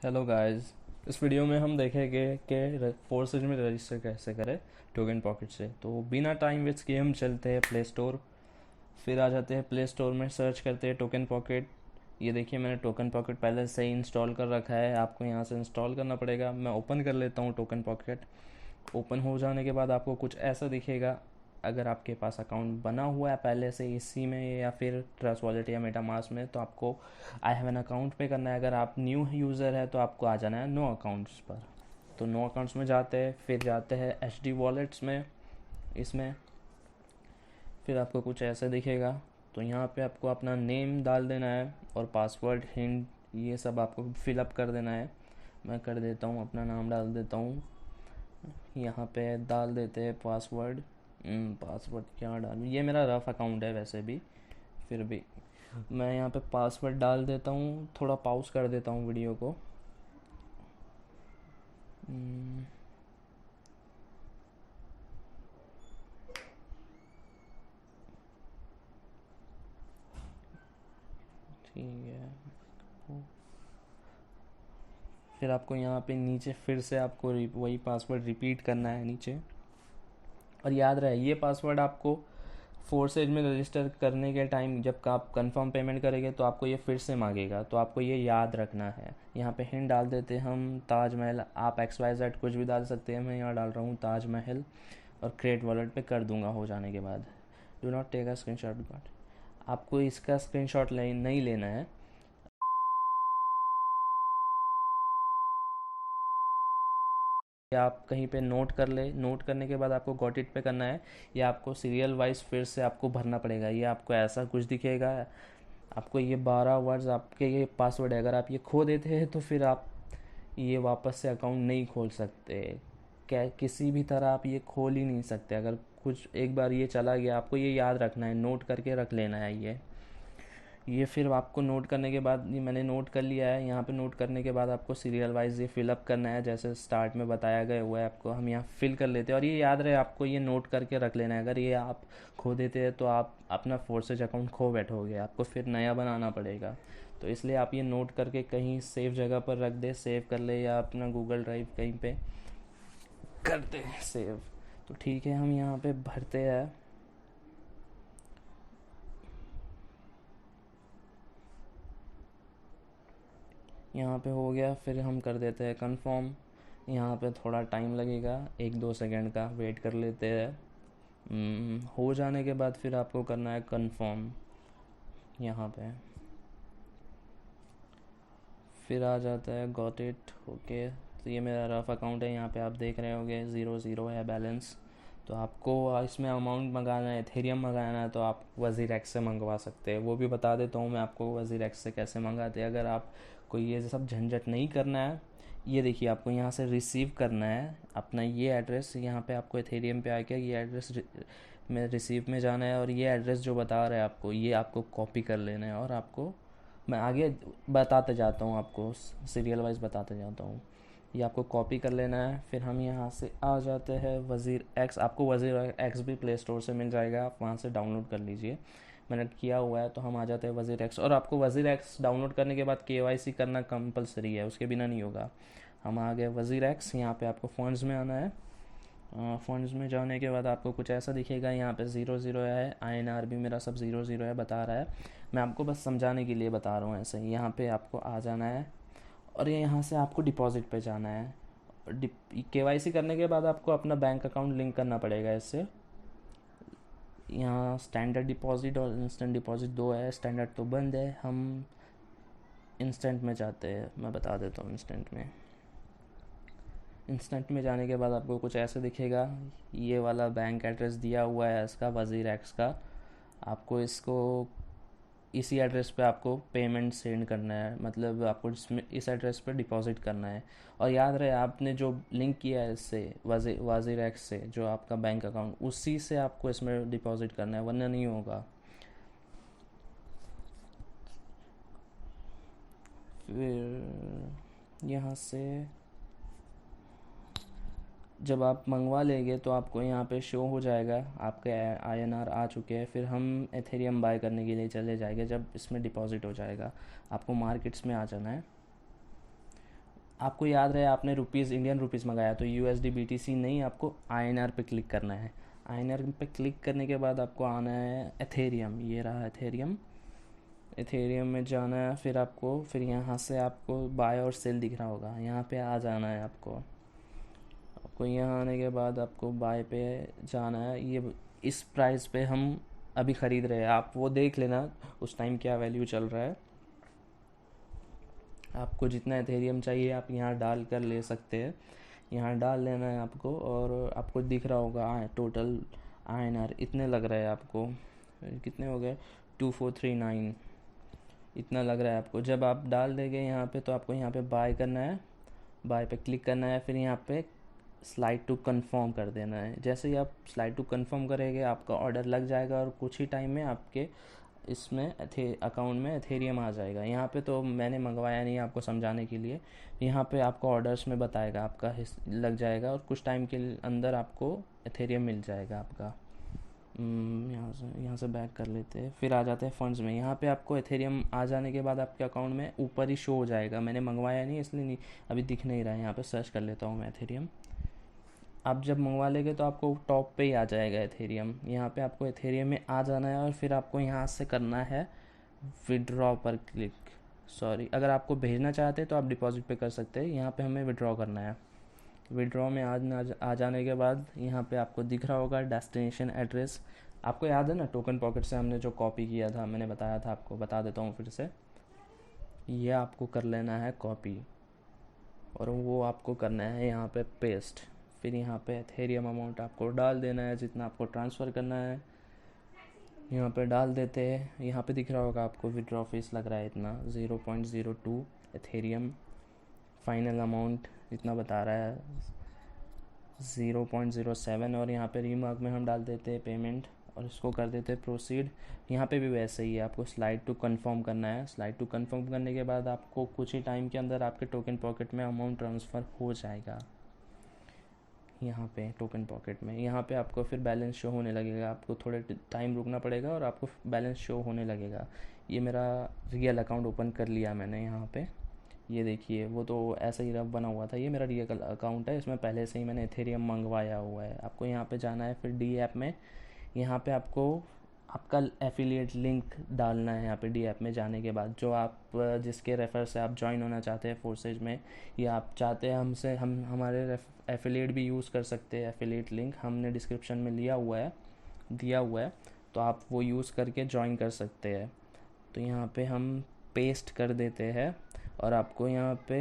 Hello guys. इस video में हम देखेंगे कि फोर्सेज में रजिस्टर कैसे करें टोकन पॉकेट से। तो बिना टाइम वेस्ट किए हम चलते हैं प्ले स्टोर। फिर आ जाते हैं प्ले स्टोर में, सर्च करते हैं टोकन पॉकेट। ये देखिए, मैंने टोकन पॉकेट पहले से ही इंस्टॉल कर रखा है। आपको यहाँ से इंस्टॉल करना पड़ेगा। मैं ओपन कर लेता हूँ टोकन पॉकेट। ओपन हो जाने के बाद आपको कुछ ऐसा दिखेगा। अगर आपके पास अकाउंट बना हुआ है पहले से इसी में या फिर ट्रस्ट वॉलेट या मेटामास्क में, तो आपको आई हैव एन अकाउंट पे करना है। अगर आप न्यू यूज़र है तो आपको आ जाना है नो अकाउंट्स पर। तो नो अकाउंट्स में जाते हैं, फिर जाते हैं एच डी वॉलेट्स में। इसमें फिर आपको कुछ ऐसा दिखेगा। तो यहाँ पे आपको अपना नेम डाल देना है और पासवर्ड, हिंट, ये सब आपको फिलअप कर देना है। मैं कर देता हूँ, अपना नाम डाल देता हूँ। यहाँ पे डाल देते हैं पासवर्ड। पासवर्ड क्या डालूँ, ये मेरा रफ अकाउंट है वैसे भी, फिर भी मैं यहाँ पे पासवर्ड डाल देता हूँ। थोड़ा पॉज कर देता हूँ वीडियो को। ठीक है। फिर आपको यहाँ पे नीचे फिर से आपको वही पासवर्ड रिपीट करना है नीचे। और याद रहे, ये पासवर्ड आपको फोर्सेज में रजिस्टर करने के टाइम जब आप कंफर्म पेमेंट करेंगे तो आपको ये फिर से मांगेगा, तो आपको ये याद रखना है। यहाँ पे हिंट डाल देते हैं हम ताजमहल। आप XYZ कुछ भी डाल सकते हैं, मैं यहाँ डाल रहा हूँ ताजमहल और क्रिएट वॉलेट पे कर दूंगा हो जाने के बाद। Do not take a screenshot, but आपको इसका स्क्रीनशॉट नहीं लेना है। या आप कहीं पे नोट कर ले। नोट करने के बाद आपको गॉट इट पे करना है। या आपको सीरियल वाइज फिर से आपको भरना पड़ेगा। ये आपको ऐसा कुछ दिखेगा। आपको ये 12 वर्ड्स आपके ये पासवर्ड है। अगर आप ये खो देते हैं तो फिर आप ये वापस से अकाउंट नहीं खोल सकते। क्या किसी भी तरह आप ये खोल ही नहीं सकते। अगर कुछ एक बार ये चला गया, आपको ये याद रखना है, नोट करके रख लेना है ये फिर आपको नोट करने के बाद, ये मैंने नोट कर लिया है। यहाँ पे नोट करने के बाद आपको सीरियल वाइज ये फिलअप करना है जैसे स्टार्ट में बताया गया हुआ है। आपको हम यहाँ फिल कर लेते हैं और ये याद रहे आपको ये नोट करके रख लेना है। अगर ये आप खो देते हैं तो आप अपना फोर्सेज अकाउंट खो बैठोगे, आपको फिर नया बनाना पड़ेगा। तो इसलिए आप ये नोट करके कहीं सेफ जगह पर रख दे, सेव कर ले, या अपना गूगल ड्राइव कहीं पे कर दे सेव। तो ठीक है, हम यहाँ पे भरते हैं। यहाँ पे हो गया, फिर हम कर देते हैं कंफर्म। यहाँ पे थोड़ा टाइम लगेगा, 1-2 सेकंड का वेट कर लेते हैं। हो जाने के बाद फिर आपको करना है कंफर्म यहाँ पे। फिर आ जाता है गॉट इट, ओके। तो ये मेरा रफ अकाउंट है, यहाँ पे आप देख रहे होंगे 0-0 है बैलेंस। तो आपको इसमें अमाउंट मंगाना है, एथेरियम मंगाना है, तो आप वज़ीर एक्स से मंगवा सकते हैं। वो भी बता देता हूँ मैं आपको वज़ीर एक्स से कैसे मंगाते हैं। अगर आप कोई ये सब झंझट नहीं करना है, ये देखिए आपको यहाँ से रिसीव करना है अपना ये एड्रेस। यहाँ पे आपको एथेरियम पे आके ये एड्रेस में रिसीव में जाना है और ये एड्रेस जो बता रहा है आपको, ये आपको कॉपी कर लेना है। और आपको मैं आगे बताते जाता हूँ, आपको सीरियल वाइज बताते जाता हूँ। ये आपको कॉपी कर लेना है। फिर हम यहाँ से आ जाते हैं वज़ीर एक्स। आपको वज़ीर एक्स भी प्ले स्टोर से मिल जाएगा, आप वहाँ से डाउनलोड कर लीजिए। मैंने किया हुआ है। तो हम आ जाते हैं वज़ीर एक्स। और आपको वज़ीर एक्स डाउनलोड करने के बाद KYC करना कंपलसरी है, उसके बिना नहीं होगा। हम आ गए वज़ीर एक्स। यहाँ पे आपको फंड्स में आना है। फंड्स में जाने के बाद आपको कुछ ऐसा दिखेगा। यहाँ पे 0-0 है, INR भी मेरा सब 0-0 है बता रहा है। मैं आपको बस समझाने के लिए बता रहा हूँ ऐसे ही। यहाँ पे आपको आ जाना है और ये यहाँ से आपको डिपॉजिट पे जाना है। KYC करने के बाद आपको अपना बैंक अकाउंट लिंक करना पड़ेगा इससे। यहाँ स्टैंडर्ड डिपॉजिट और इंस्टेंट डिपॉजिट दो है। स्टैंडर्ड तो बंद है, हम इंस्टेंट में जाते हैं। मैं बता देता हूँ इंस्टेंट में जाने के बाद आपको कुछ ऐसे दिखेगा। ये वाला बैंक एड्रेस दिया हुआ है इसका, वज़ीर एक्स का। आपको इसको इसी एड्रेस पे आपको पेमेंट सेंड करना है, मतलब आपको इस एड्रेस पे डिपॉजिट करना है। और याद रहे, आपने जो लिंक किया है इससे वज़ीर एक्स से, जो आपका बैंक अकाउंट, उसी से आपको इसमें डिपॉजिट करना है, वरना नहीं होगा। फिर यहाँ से जब आप मंगवा लेंगे तो आपको यहाँ पे शो हो जाएगा आपके INR आ चुके हैं। फिर हम एथेरियम बाय करने के लिए चले जाएंगे जब इसमें डिपॉजिट हो जाएगा। आपको मार्केट्स में आ जाना है। आपको याद रहे आपने रुपीज़ इंडियन रुपीज़ मंगाया तो USD BTC नहीं, आपको INR पे क्लिक करना है। INR पे क्लिक करने के बाद आपको आना है एथेरियम, ये रहा एथेरियम। एथेरियम में जाना है, फिर यहाँ से आपको बाय और सेल दिख रहा होगा, यहाँ पे आ जाना है आपको यहाँ आने के बाद आपको बाय पे जाना है। ये इस प्राइस पे हम अभी ख़रीद रहे हैं, आप वो देख लेना उस टाइम क्या वैल्यू चल रहा है। आपको जितना एथेरियम चाहिए आप यहाँ डाल कर ले सकते हैं, यहाँ डाल लेना है आपको, और आपको दिख रहा होगा टोटल INR इतने लग रहा है आपको, कितने हो गए 2439 इतना लग रहा है आपको। जब आप डाल देंगे यहाँ पे तो आपको यहाँ पे बाय करना है, बाय पे क्लिक करना है, फिर यहाँ पे स्लाइड टू कंफर्म कर देना है। जैसे ही आप स्लाइड टू कंफर्म करेंगे आपका ऑर्डर लग जाएगा और कुछ ही टाइम में आपके इसमें अकाउंट में एथेरियम आ जाएगा। यहाँ पे तो मैंने मंगवाया नहीं आपको समझाने के लिए, यहाँ पे आपको ऑर्डर्स में बताएगा आपका लग जाएगा और कुछ टाइम के अंदर आपको एथेरियम मिल जाएगा आपका। यहाँ से बैक कर लेते हैं, फिर आ जाते हैं फंड्स में। यहाँ पे आपको एथेरियम आ जाने के बाद आपके अकाउंट में ऊपर ही शो हो जाएगा, मैंने मंगवाया नहीं इसलिए नहीं अभी दिख नहीं रहा है। यहाँ पे सर्च कर लेता हूँ मैं एथेरियम। आप जब मंगवा लेंगे तो आपको टॉप पे ही आ जाएगा एथेरियम। यहाँ पे आपको एथेरियम में आ जाना है और फिर आपको यहाँ से करना है विड्रॉ पर क्लिक। सॉरी, अगर आपको भेजना चाहते हैं तो आप डिपॉजिट पे कर सकते हैं, यहाँ पे हमें विड्रॉ करना है। विड्रॉ में आ जाने के बाद यहाँ पे आपको दिख रहा होगा डेस्टिनेशन एड्रेस। आपको याद है ना टोकन पॉकेट से हमने जो कॉपी किया था, मैंने बताया था आपको, बता देता हूँ फिर से। ये आपको कर लेना है कॉपी और वो आपको करना है यहाँ पे पेस्ट। फिर यहाँ पे एथेरियम अमाउंट आपको डाल देना है, जितना आपको ट्रांसफ़र करना है यहाँ पे डाल देते हैं। यहाँ पे दिख रहा होगा आपको विड्रॉ फीस लग रहा है इतना 0.02 एथेरियम। फाइनल अमाउंट इतना बता रहा है 0.07 और यहाँ पे रीमार्क में हम डाल देते हैं पेमेंट और इसको कर देते हैं प्रोसीड। यहाँ पे भी वैसे ही है, आपको स्लाइड टू कंफर्म करना है। स्लाइड टू कंफर्म करने के बाद आपको कुछ ही टाइम के अंदर आपके टोकन पॉकेट में अमाउंट ट्रांसफ़र हो जाएगा। यहाँ पे टोकन पॉकेट में यहाँ पे आपको फिर बैलेंस शो होने लगेगा, आपको थोड़े टाइम रुकना पड़ेगा और आपको बैलेंस शो होने लगेगा। ये मेरा रियल अकाउंट ओपन कर लिया मैंने यहाँ पे, ये देखिए वो तो ऐसा ही रफ बना हुआ था, ये मेरा रियल अकाउंट है, इसमें पहले से ही मैंने एथेरियम मंगवाया हुआ है। आपको यहाँ पे जाना है फिर डी ऐप में, यहाँ पे आपको आपका एफिलिएट लिंक डालना है। यहाँ पे डी ऐप में जाने के बाद जो आप जिसके रेफर से आप ज्वाइन होना चाहते हैं फोर्सेज में, या आप चाहते हैं हमसे हम हमारे एफिलिएट भी यूज़ कर सकते हैं। एफिलिएट लिंक हमने डिस्क्रिप्शन में दिया हुआ है, तो आप वो यूज़ करके ज्वाइन कर सकते हैं। तो यहाँ पे हम पेस्ट कर देते हैं और आपको यहाँ पे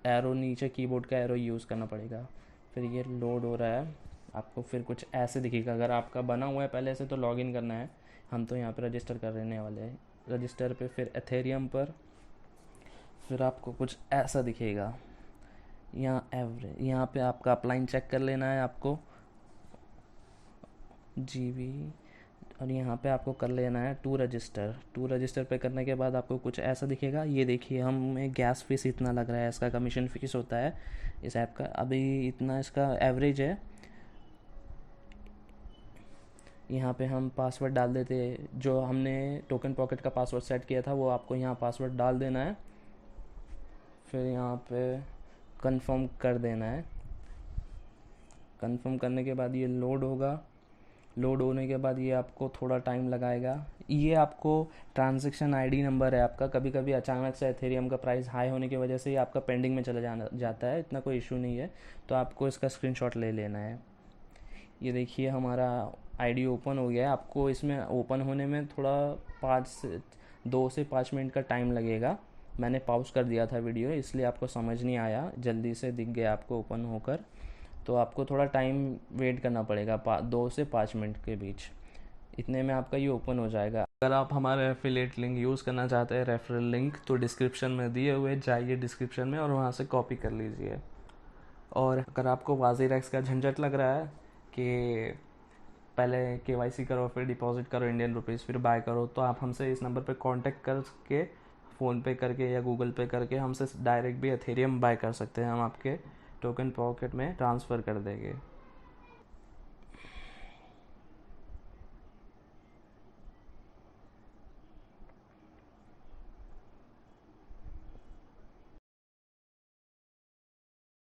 एरो नीचे कीबोर्ड का एरो यूज़ करना पड़ेगा। फिर ये लोड हो रहा है, आपको फिर कुछ ऐसे दिखेगा। अगर आपका बना हुआ है पहले से तो लॉगिन करना है, हम तो यहाँ पे रजिस्टर कर रहने वाले हैं। रजिस्टर पे फिर एथेरियम पर फिर आपको कुछ ऐसा दिखेगा। यहाँ एवरेज, यहाँ पे आपका अपलाइन चेक कर लेना है आपको GB, और यहाँ पे आपको कर लेना है टू रजिस्टर पे करने के बाद आपको कुछ ऐसा दिखेगा। ये देखिए हमें गैस फीस इतना लग रहा है, इसका कमीशन फीस होता है इस ऐप का, अभी इतना इसका एवरेज है। यहाँ पे हम पासवर्ड डाल देते हैं, जो हमने टोकन पॉकेट का पासवर्ड सेट किया था वो आपको यहाँ पासवर्ड डाल देना है। फिर यहाँ पे कंफर्म कर देना है। कंफर्म करने के बाद ये लोड होगा, लोड होने के बाद ये आपको थोड़ा टाइम लगाएगा। ये आपको ट्रांजैक्शन आईडी नंबर है आपका, कभी कभी अचानक से एथेरियम का प्राइस हाई होने की वजह से ये आपका पेंडिंग में चला जाता है, इतना कोई इशू नहीं है, तो आपको इसका स्क्रीनशॉट ले लेना है। ये देखिए हमारा आईडी ओपन हो गया है। आपको इसमें ओपन होने में थोड़ा 2 से 5 मिनट का टाइम लगेगा। मैंने पॉज कर दिया था वीडियो, इसलिए आपको समझ नहीं आया, जल्दी से दिख गया आपको ओपन होकर, तो आपको थोड़ा टाइम वेट करना पड़ेगा 2 से 5 मिनट के बीच, इतने में आपका ये ओपन हो जाएगा। अगर आप हमारे एफिलिएट लिंक यूज़ करना चाहते हैं, रेफरल लिंक, तो डिस्क्रिप्शन में दिए हुए जाइए डिस्क्रिप्शन में और वहाँ से कॉपी कर लीजिए। और अगर आपको WazirX का झंझट लग रहा है कि पहले KYC करो फिर डिपॉजिट करो इंडियन रुपीज़ फिर बाय करो, तो आप हमसे इस नंबर पे कांटेक्ट करके फ़ोनपे करके या गूगल पे करके हमसे डायरेक्ट भी एथेरियम बाय कर सकते हैं, हम आपके टोकन पॉकेट में ट्रांसफ़र कर देंगे।